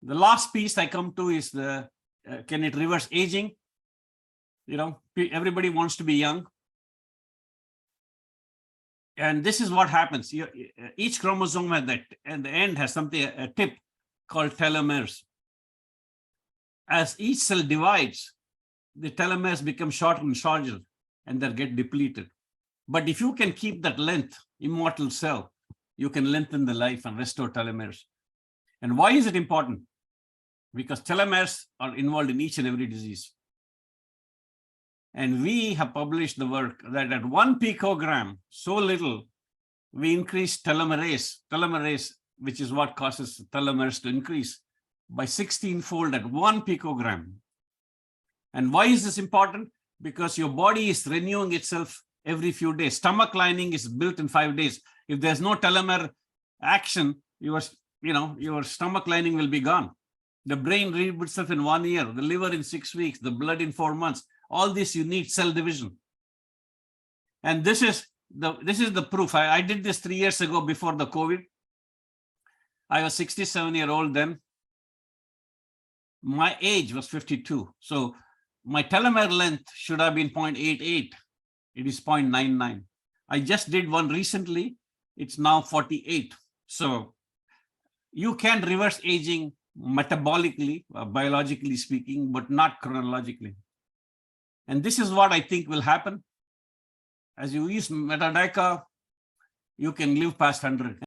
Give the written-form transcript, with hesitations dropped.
The last piece I come to is can it reverse aging? Everybody wants to be young. And this is what happens. Each chromosome at the end has a tip called telomeres. As each cell divides, the telomeres become shorter and shorter and they get depleted. But if you can keep that length, immortal cell, you can lengthen the life and restore telomeres. And why is it important? Because telomeres are involved in each and every disease. And we have published the work that at 1 picogram, so little, we increase telomerase, which is what causes telomeres to increase, by 16-fold at 1 picogram. And why is this important? Because your body is renewing itself every few days. Stomach lining is built in 5 days. If there's no telomere action, your stomach lining will be gone. The brain rebuilds itself in 1 year, the liver in 6 weeks, the blood in 4 months. All this you need cell division. And this is the proof. I did this 3 years ago before the COVID. I was 67-year-old then. My age was 52. So my telomere length should have been 0.88. It is 0.99. I just did one recently. It's now 48. So you can reverse aging metabolically, biologically speaking, but not chronologically. And this is what I think will happen. As you use Metadichol, you can live past 100.